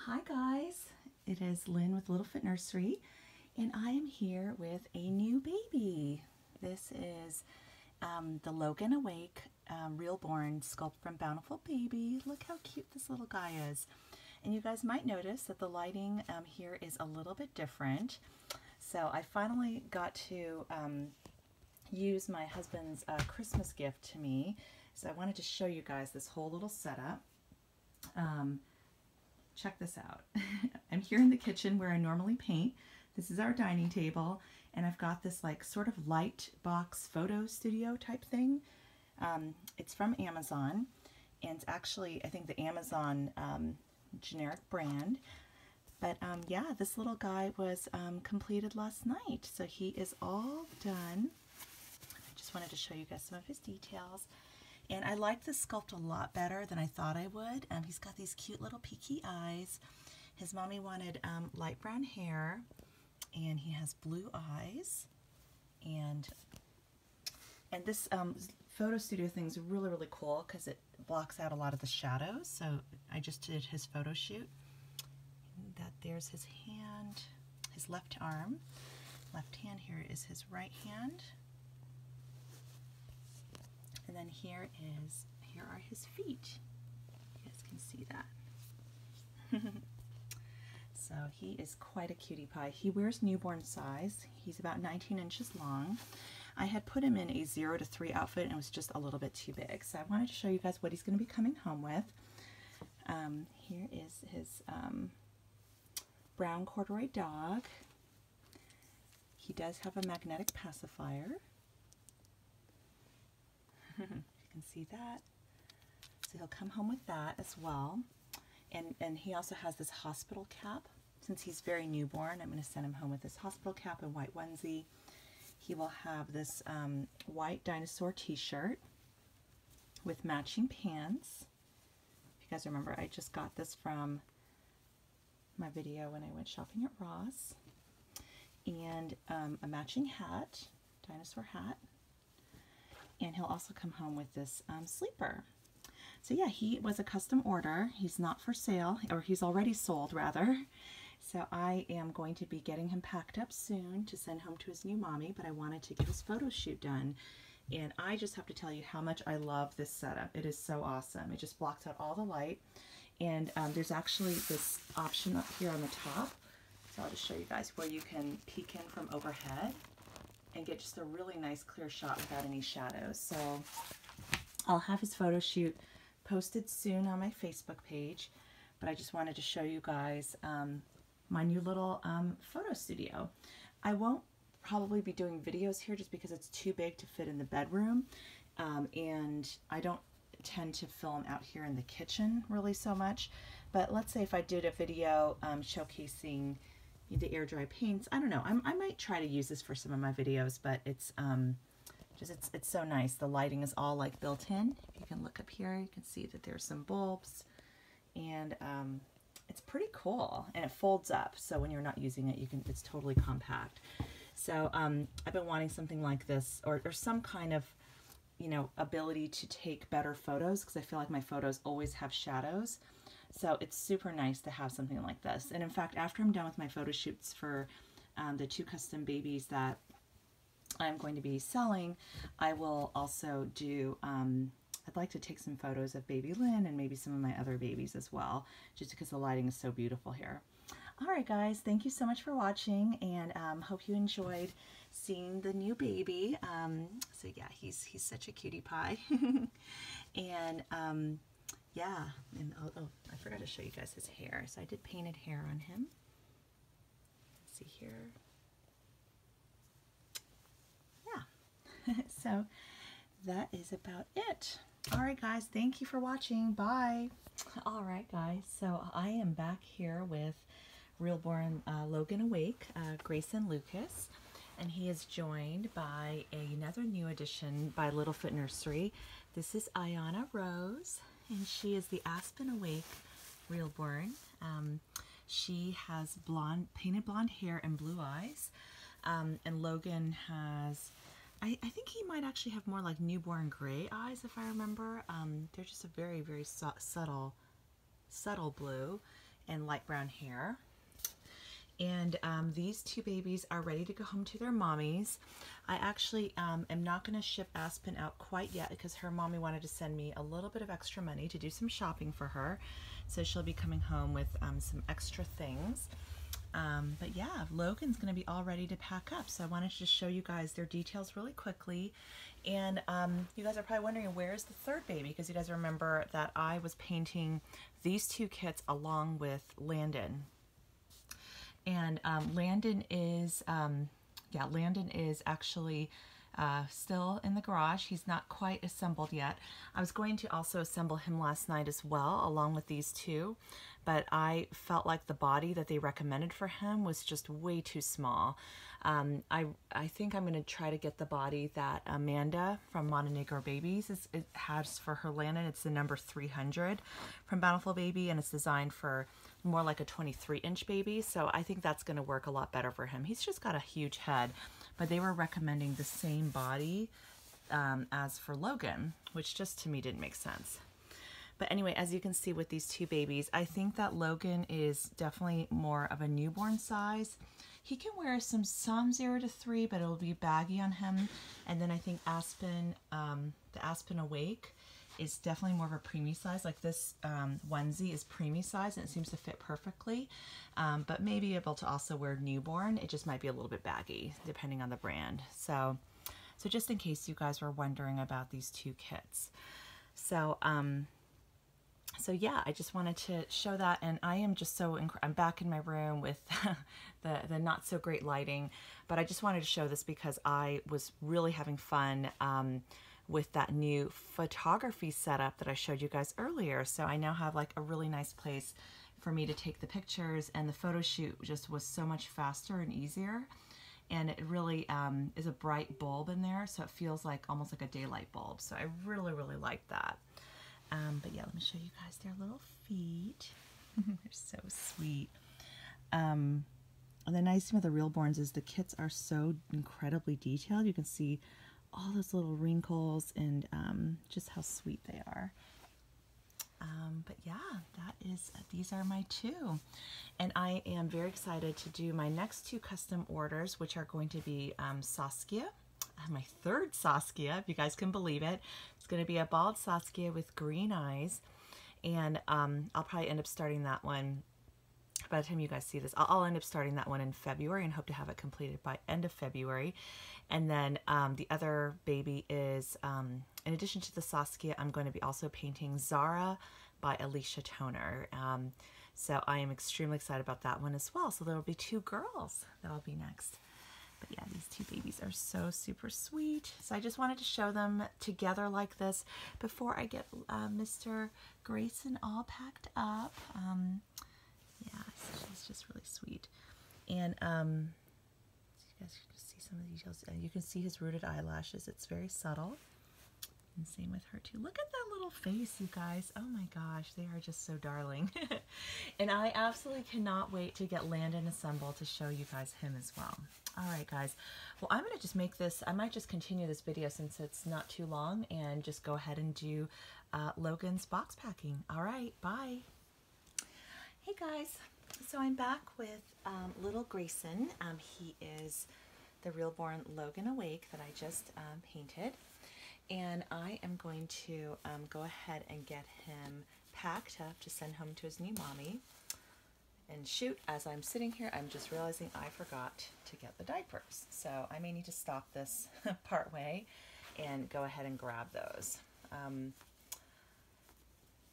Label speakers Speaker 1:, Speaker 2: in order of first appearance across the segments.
Speaker 1: Hi guys, it is Lynn with Little Foot Nursery, and I am here with a new baby. This is the Logan Awake Reborn sculpt from Bountiful Baby. Look how cute this little guy is. And you guys might notice that the lighting here is a little bit different. So I finally got to use my husband's Christmas gift to me. So I wanted to show you guys this whole little setup. Check this out. I'm here in the kitchen where I normally paint. This is our dining table, and I've got this like sort of light box photo studio type thing. It's from Amazon, and it's actually, I think, the Amazon generic brand. But yeah, this little guy was completed last night, so he is all done. I just wanted to show you guys some of his details. And I like this sculpt a lot better than I thought I would. He's got these cute little peaky eyes. His mommy wanted light brown hair, and he has blue eyes. And this photo studio thing is really, really cool because it blocks out a lot of the shadows. So I just did his photo shoot. There's his hand, his left arm. Left hand, here is his right hand. And then here are his feet. You guys can see that. So he is quite a cutie pie. He wears newborn size. He's about 19 inches long. I had put him in a 0 to 3 outfit and it was just a little bit too big. So I wanted to show you guys what he's going to be coming home with. Here is his brown corduroy dog. He does have a magnetic pacifier. You can see that. So he'll come home with that as well. And he also has this hospital cap. Since he's very newborn, I'm going to send him home with this hospital cap and white onesie. He will have this white dinosaur t-shirt with matching pants. If you guys remember, I just got this from my video when I went shopping at Ross. And a matching hat, dinosaur hat. And he'll also come home with this sleeper. So yeah, he was a custom order. He's not for sale, or he's already sold rather. So I am going to be getting him packed up soon to send home to his new mommy, but I wanted to get his photo shoot done. And I just have to tell you how much I love this setup. It is so awesome. It just blocks out all the light. And there's actually this option up here on the top. So I'll just show you guys where you can peek in from overhead and get just a really nice clear shot without any shadows. So I'll have his photo shoot posted soon on my Facebook page, but I just wanted to show you guys my new little photo studio. I won't probably be doing videos here just because it's too big to fit in the bedroom, and I don't tend to film out here in the kitchen really so much. But let's say if I did a video showcasing the air dry paints, I don't know, I might try to use this for some of my videos, but it's it's so nice. The lighting is all like built in. If you can look up here, you can see that there's some bulbs, and it's pretty cool, and it folds up, so when you're not using it, it's totally compact. So I've been wanting something like this, or some kind of, you know, ability to take better photos, because I feel like my photos always have shadows. So it's super nice to have something like this. And in fact, after I'm done with my photo shoots for the 2 custom babies that I'm going to be selling, I will also do, I'd like to take some photos of baby Lynn and maybe some of my other babies as well, just because the lighting is so beautiful here. Alright guys, thank you so much for watching, and hope you enjoyed seeing the new baby. So yeah, he's such a cutie pie. And yeah, and oh, I forgot to show you guys his hair. So I did painted hair on him. Let's see here. Yeah. So that is about it. Alright guys, thank you for watching. Bye. Alright guys, so I am back here with Reborn Logan Awake, Grayson Lucas, and he is joined by another new addition by Little Foot Nursery. This is Ayana Rose, and she is the Aspen Awake Reborn. She has painted blonde hair and blue eyes, and Logan has, I think he might actually have more like newborn gray eyes if I remember. They're just a very, very subtle blue, and light brown hair. And these two babies are ready to go home to their mommies. I actually am not going to ship Aspen out quite yet because her mommy wanted to send me a little bit of extra money to do some shopping for her. So she'll be coming home with some extra things. But yeah, Logan's going to be all ready to pack up. So I wanted to just show you guys their details really quickly. And you guys are probably wondering, where's the third baby? Because you guys remember that I was painting these two kits along with Landon. And Landon is actually still in the garage. He's not quite assembled yet. I was going to also assemble him last night as well, along with these two, but I felt like the body that they recommended for him was just way too small. I think I'm going to try to get the body that Amanda from Montenegro Babies has for her Landon. It's the number 300 from Bountiful Baby, and it's designed for more like a 23-inch baby, so I think that's going to work a lot better for him. He's just got a huge head, but they were recommending the same body as for Logan, which just to me didn't make sense. But anyway, as you can see with these two babies, I think that Logan is definitely more of a newborn size. He can wear some 0 to 3, but it'll be baggy on him. And then I think Aspen, the Aspen Awake, is definitely more of a preemie size. Like this onesie is preemie size and it seems to fit perfectly, but may be able to also wear newborn. It just might be a little bit baggy depending on the brand. So just in case you guys were wondering about these two kits. So yeah, I just wanted to show that, and I am just so I'm back in my room with the not so great lighting, but I just wanted to show this because I was really having fun with that new photography setup that I showed you guys earlier. So I now have like a really nice place for me to take the pictures, and the photo shoot just was so much faster and easier. And it really is a bright bulb in there, so it feels like almost like a daylight bulb. So I really, really like that. But yeah, let me show you guys their little feet. They're so sweet. And the nice thing with the Reborns is the kits are so incredibly detailed. You can see all those little wrinkles and just how sweet they are. But yeah, these are my two. And I am very excited to do my next two custom orders, which are going to be Saskia. My third Saskia, if you guys can believe it. It's going to be a bald Saskia with green eyes. And I'll probably end up starting that one. By the time you guys see this, I'll end up starting that one in February and hope to have it completed by end of February. And then the other baby is, in addition to the Saskia, I'm going to be also painting Zara by Alicia Toner. So I am extremely excited about that one as well. So there will be two girls that will be next. But yeah, these two babies are so super sweet. So I just wanted to show them together like this before I get Mr. Grayson all packed up. Yeah, so she's just really sweet. And you guys can just see some of the details. And you can see his rooted eyelashes. It's very subtle. And same with her too. Look at that little face, you guys. Oh my gosh, they are just so darling. And I absolutely cannot wait to get Landon assembled to show you guys him as well. All right, guys. Well, I'm going to just make this, I might just continue this video since it's not too long and just go ahead and do Logan's box packing. All right, bye. Hey guys, so I'm back with little Grayson. He is the Reborn Logan Awake that I just painted. And I am going to go ahead and get him packed up to send home to his new mommy. And shoot, as I'm sitting here, I'm just realizing I forgot to get the diapers. So I may need to stop this part way and go ahead and grab those.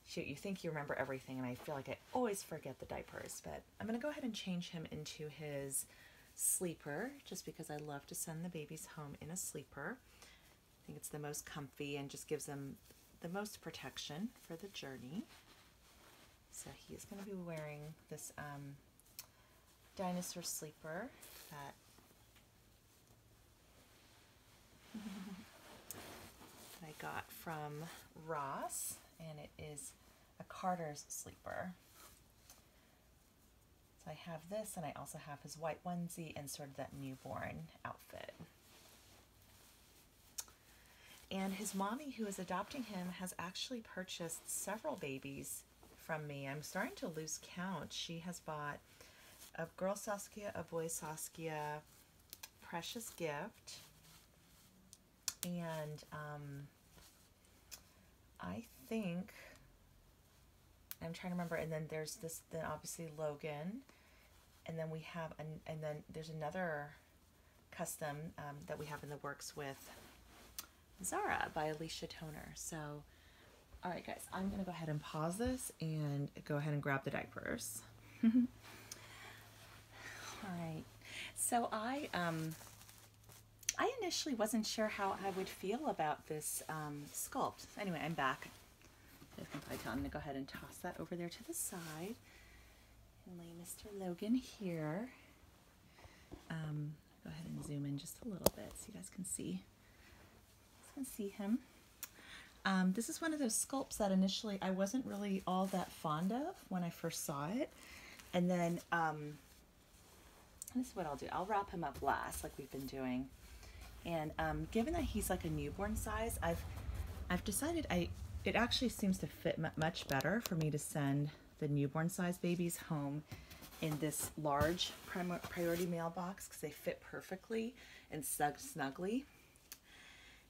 Speaker 1: Shoot, you think you remember everything, and I feel like I always forget the diapers. But I'm going to go ahead and change him into his sleeper, just because I love to send the babies home in a sleeper. I think it's the most comfy and just gives them the most protection for the journey. So he is going to be wearing this dinosaur sleeper that I got from Ross, and it is a Carter's sleeper. So I have this, and I also have his white onesie and sort of that newborn outfit. And his mommy, who is adopting him, has actually purchased several babies from me. I'm starting to lose count. She has bought a girl Saskia, a boy Saskia, Precious Gift, and I think, I'm trying to remember, and then there's this, then obviously Logan, and then we have, and then there's another custom that we have in the works with Zara by Alicia Toner. So, all right, guys, I'm going to go ahead and pause this and go ahead and grab the diapers. All right. So I initially wasn't sure how I would feel about this sculpt. Anyway, I'm back. You can probably tell I'm going to go ahead and toss that over there to the side and lay Mr. Logan here. Go ahead and zoom in just a little bit so you guys can see. Him. This is one of those sculpts that initially I wasn't really all that fond of when I first saw it. And then this is what I'll do. I'll wrap him up last like we've been doing. And given that he's like a newborn size, I've decided it actually seems to fit much better for me to send the newborn size babies home in this large priority mailbox because they fit perfectly and snugly.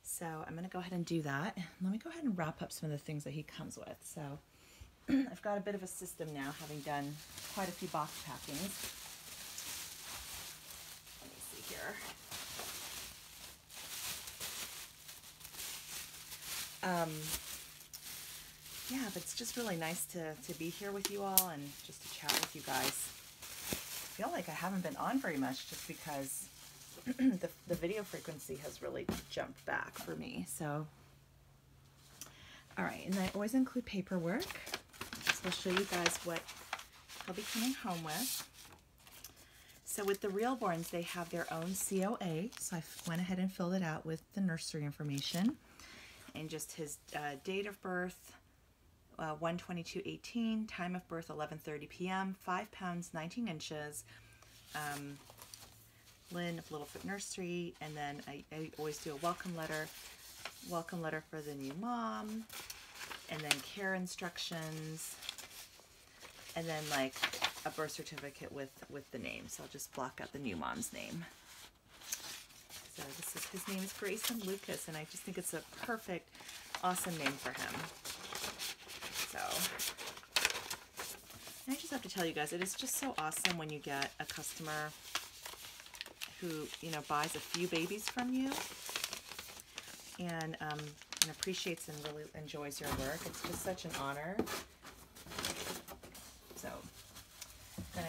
Speaker 1: So I'm going to go ahead and do that. Let me go ahead and wrap up some of the things that he comes with. So I've got a bit of a system now, having done quite a few box packings. Let me see here. Yeah, but it's just really nice to be here with you all and just to chat with you guys. I feel like I haven't been on very much just because the video frequency has really jumped back for me. So, all right, and I always include paperwork. So I'll show you guys what I'll be coming home with. So with the Reborns, they have their own COA. So I went ahead and filled it out with the nursery information and just his date of birth, 1/22/18, time of birth 11:30 p.m., 5 pounds 19 inches. Lynn of Littlefoot Nursery, and then I always do a welcome letter for the new mom, and then care instructions, and then like a birth certificate with the name. So I'll just block out the new mom's name. So his name is Grayson Lucas, and I just think it's a perfect, awesome name for him. So, and I just have to tell you guys, it is just so awesome when you get a customer who, you know, buys a few babies from you and appreciates and really enjoys your work. It's just such an honor. So, I'm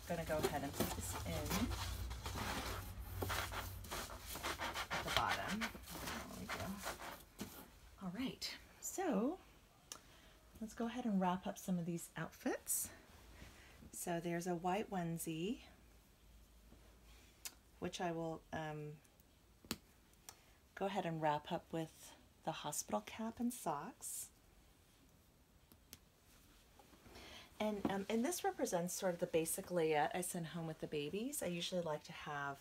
Speaker 1: gonna go ahead and put this in at the bottom. There we go. All right, so let's go ahead and wrap up some of these outfits. So there's a white onesie, which I will go ahead and wrap up with the hospital cap and socks. And this represents sort of the basic layette I send home with the babies. I usually like to have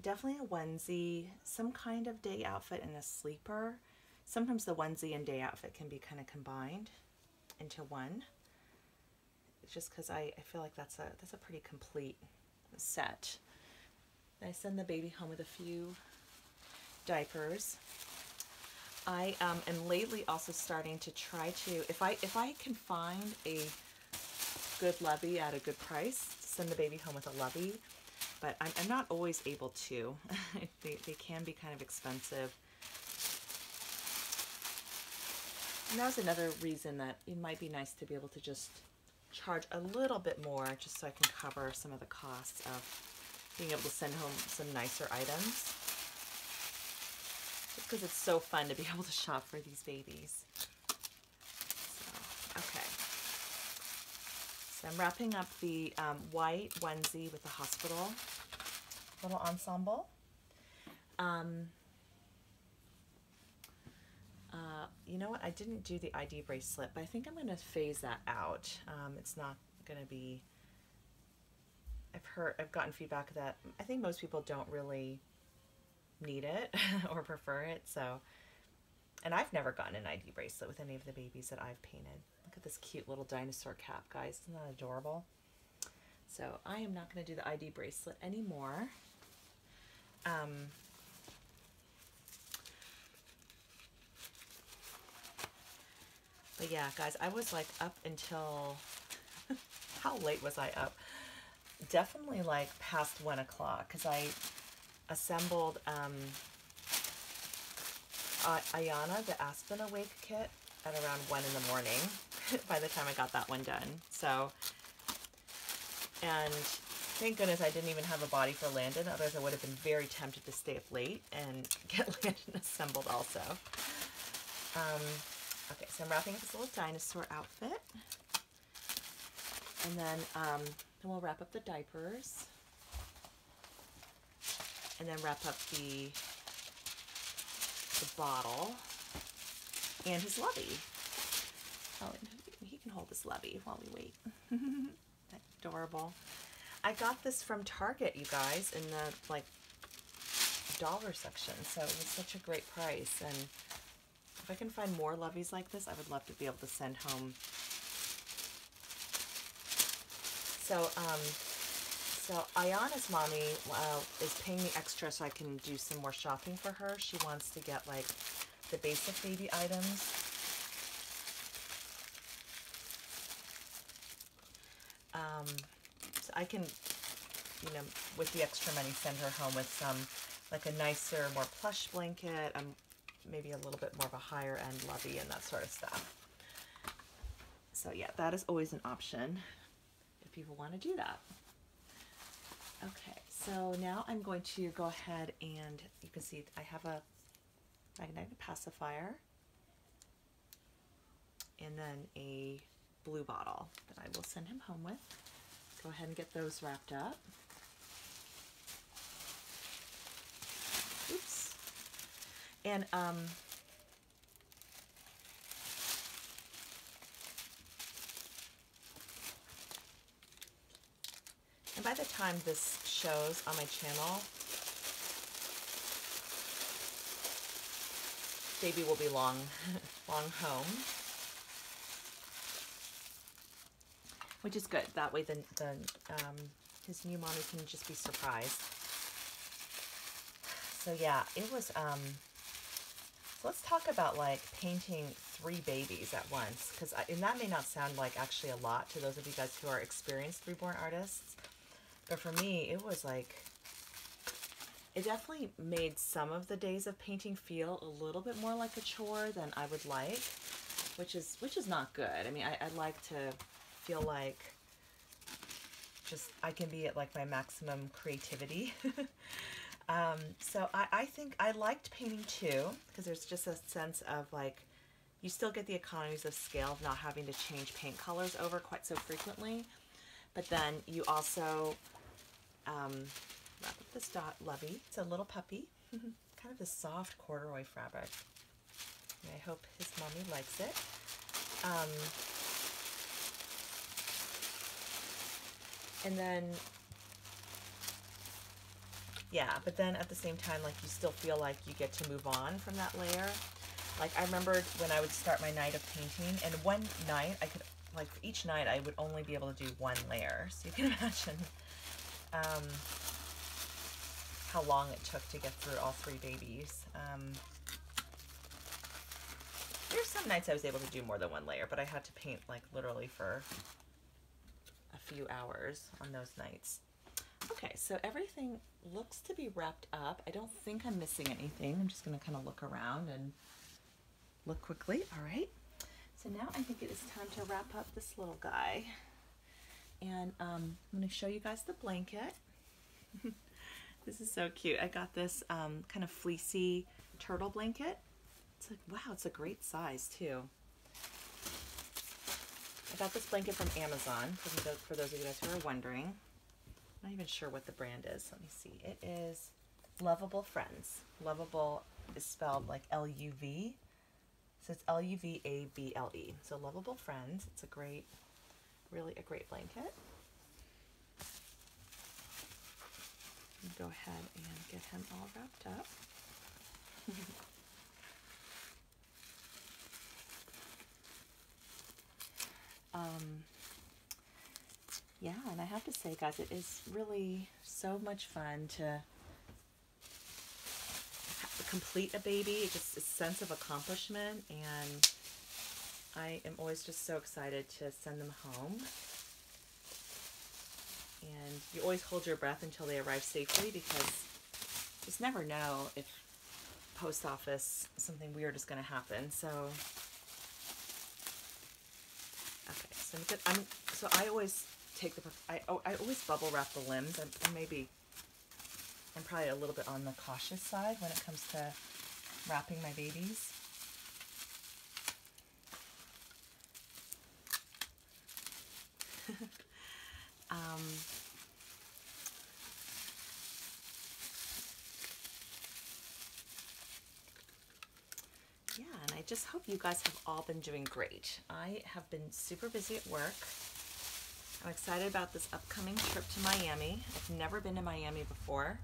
Speaker 1: definitely a onesie, some kind of day outfit, and a sleeper. Sometimes the onesie and day outfit can be kind of combined into one. It's just because I feel like that's a pretty complete set. I send the baby home with a few diapers. I am lately also starting to try to, if I can find a good lovey at a good price, send the baby home with a lovey, but I'm not always able to. they can be kind of expensive. And that was another reason that it might be nice to be able to just charge a little bit more just so I can cover some of the costs of being able to send home some nicer items. Just because it's so fun to be able to shop for these babies. So, okay. So I'm wrapping up the white onesie with the hospital little ensemble. You know what? I didn't do the ID bracelet, but I think I'm going to phase that out. It's not going to be... I've gotten feedback that I think most people don't really need it or prefer it. So, and I've never gotten an ID bracelet with any of the babies that I've painted. Look at this cute little dinosaur cap, guys. Isn't that adorable? So I am not going to do the ID bracelet anymore. But yeah, guys, I was like up until, how late was I up? Definitely like past 1 o'clock, because I assembled Ayana, the Aspen Awake kit, at around 1 in the morning by the time I got that one done. So, and thank goodness I didn't even have a body for Landon, otherwise I would have been very tempted to stay up late and get Landon assembled also. Okay, so I'm wrapping up this little dinosaur outfit. And then we'll wrap up the diapers. And then wrap up the bottle and his lovey. Oh, he can hold his lovey while we wait. Adorable. I got this from Target, you guys, in the like dollar section, so it was such a great price. And if I can find more loveys like this, I would love to be able to send home. So so Ayana's mommy is paying me extra so I can do some more shopping for her. She wants to get like the basic baby items. So I can, you know, with the extra money, send her home with some, like a nicer, more plush blanket, maybe a little bit more of a higher end lovey and that sort of stuff. So yeah, that is always an option if people want to do that. Okay, so now I'm going to go ahead and you can see I have a magnetic pacifier and then a blue bottle that I will send him home with. Go ahead and get those wrapped up. Oops. And by the time this shows on my channel, baby will be long home, which is good. That way, his new mommy can just be surprised. So yeah, it was. So let's talk about like painting 3 babies at once, because and that may not sound like actually a lot to those of you guys who are experienced Reborn artists. But for me, it was like, it definitely made some of the days of painting feel a little bit more like a chore than I would like, which is not good. I mean, I like to feel like just I can be at like my maximum creativity. So I think I liked painting too, because there's just a sense of like, you still get the economies of scale of not having to change paint colors over quite so frequently. But then you also wrap up this lovey. It's a little puppy, kind of a soft corduroy fabric. And I hope his mommy likes it. And then, yeah, but then at the same time, like you still feel like you get to move on from that layer. Like I remembered when I would start my night of painting, and one night I could, like each night I would only be able to do 1 layer. So you can imagine how long it took to get through all 3 babies. There's some nights I was able to do more than 1 layer, but I had to paint like literally for a few hours on those nights. Okay, so everything looks to be wrapped up. I don't think I'm missing anything. I'm just going to kind of look around and look quickly. All right. So now I think it is time to wrap up this little guy. And I'm going to show you guys the blanket. This is so cute. I got this kind of fleecy turtle blanket. It's like, wow, it's a great size too. I got this blanket from Amazon, for those of you guys who are wondering. I'm not even sure what the brand is. Let me see. It is Lovable Friends. Lovable is spelled like L-U-V. So it's L-U-V-A-B-L-E. So Lovable Friends. It's a great, really a great blanket. Go ahead and get him all wrapped up. Yeah, and I have to say, guys, it is really so much fun to complete a baby. Just a sense of accomplishment, and I am always just so excited to send them home. And you always hold your breath until they arrive safely, because you just never know if post office something weird is going to happen. So okay, so I always take I always bubble wrap the limbs. I'm probably a little bit on the cautious side when it comes to wrapping my babies. Yeah, and I just hope you guys have all been doing great. I have been super busy at work. I'm excited about this upcoming trip to Miami. I've never been to Miami before.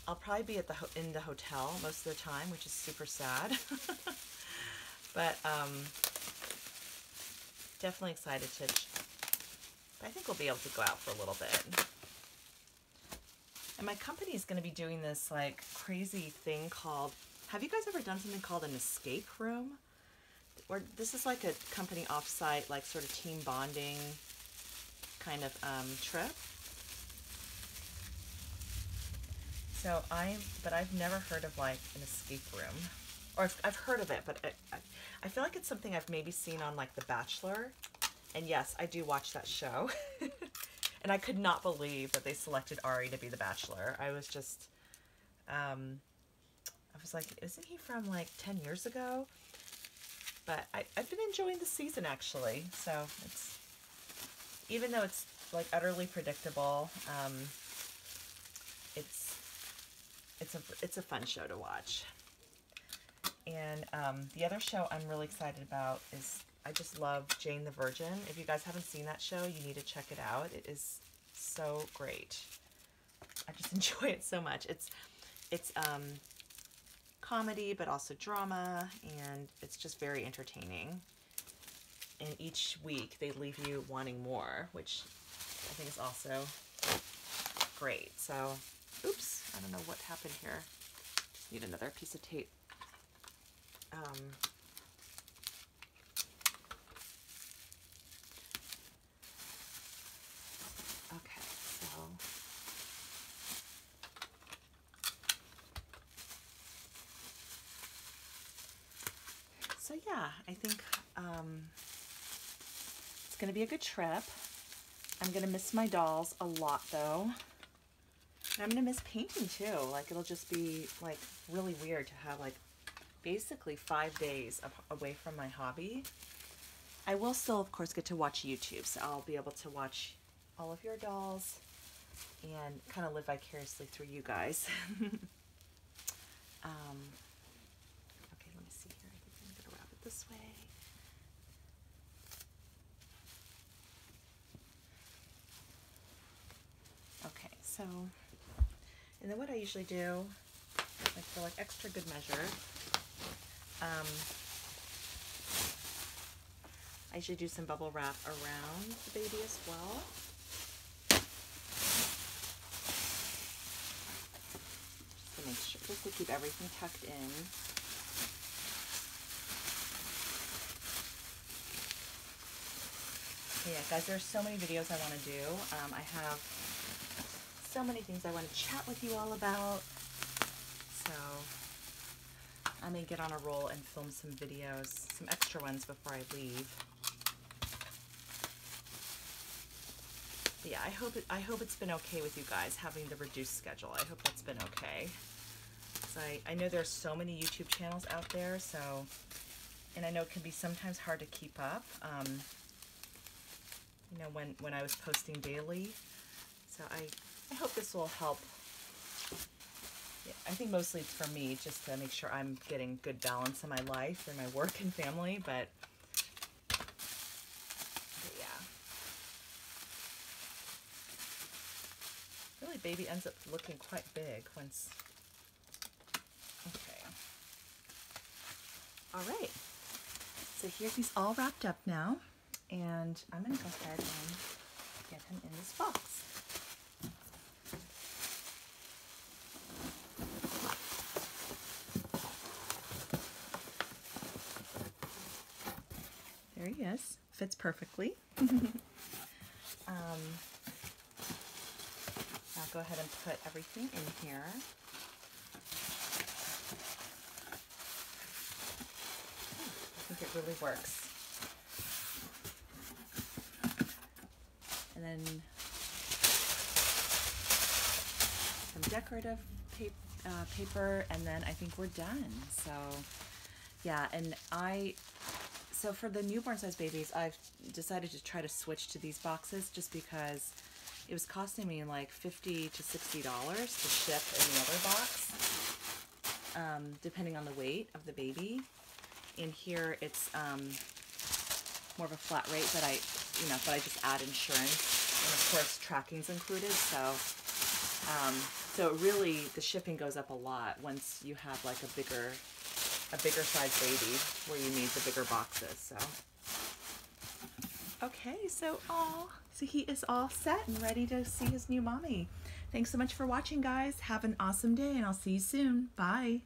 Speaker 1: I'll probably be at in the hotel most of the time, which is super sad. But definitely excited to. But I think we'll be able to go out for a little bit. And my company is going to be doing this like crazy thing called. Have you guys ever done something called an escape room? Or this is like a company offsite, like sort of team bonding kind of trip. So but I've never heard of like an escape room, or I've heard of it, but I feel like it's something I've maybe seen on like The Bachelor. And yes, I do watch that show. And I could not believe that they selected Ari to be the Bachelor. I was just, I was like, isn't he from like 10 years ago? But I've been enjoying the season, actually. So it's, even though it's like utterly predictable, it's a fun show to watch. And the other show I'm really excited about is, I just love Jane the Virgin. If you guys haven't seen that show, you need to check it out. It is so great. I just enjoy it so much. It's comedy, but also drama, and it's just very entertaining. And each week they leave you wanting more, which I think is also great. So, oops, I don't know what happened here. Just need another piece of tape. Okay, so yeah, I think it's going to be a good trip. I'm going to miss my dolls a lot, though. And I'm going to miss painting, too. Like, it'll just be, like, really weird to have, like, basically 5 days away from my hobby. I will still, of course, get to watch YouTube, so I'll be able to watch all of your dolls and kind of live vicariously through you guys. Okay, let me see here. I think I'm going to wrap it this way. Okay, so, and then what I usually do, like for like extra good measure, I usually do some bubble wrap around the baby as well. Just to make sure, just to keep everything tucked in. Yeah, guys, there's so many videos I want to do. I have so many things I want to chat with you all about. So I may get on a roll and film some videos, some extra ones before I leave. But yeah, I hope it's been okay with you guys having the reduced schedule. I hope that's been okay. So I know there's so many YouTube channels out there, so, and I know it can be sometimes hard to keep up. You know, when I was posting daily. So I hope this will help. Yeah, I think mostly it's for me, just to make sure I'm getting good balance in my life and my work and family, but yeah. Really, baby ends up looking quite big once. Okay. All right. So here he's all wrapped up now. And I'm going to go ahead and get him in this box. There he is. Fits perfectly. I'll go ahead and put everything in here. I think it really works. And then some decorative paper, and then I think we're done. So yeah, and so for the newborn size babies, I've decided to try to switch to these boxes just because it was costing me like $50 to $60 to ship in the other box, depending on the weight of the baby. In here, it's more of a flat rate, but I just add insurance, and of course tracking's included. So, so really the shipping goes up a lot once you have like a bigger size baby where you need the bigger boxes. So, okay, so he is all set and ready to see his new mommy. Thanks so much for watching, guys. Have an awesome day, and I'll see you soon. Bye.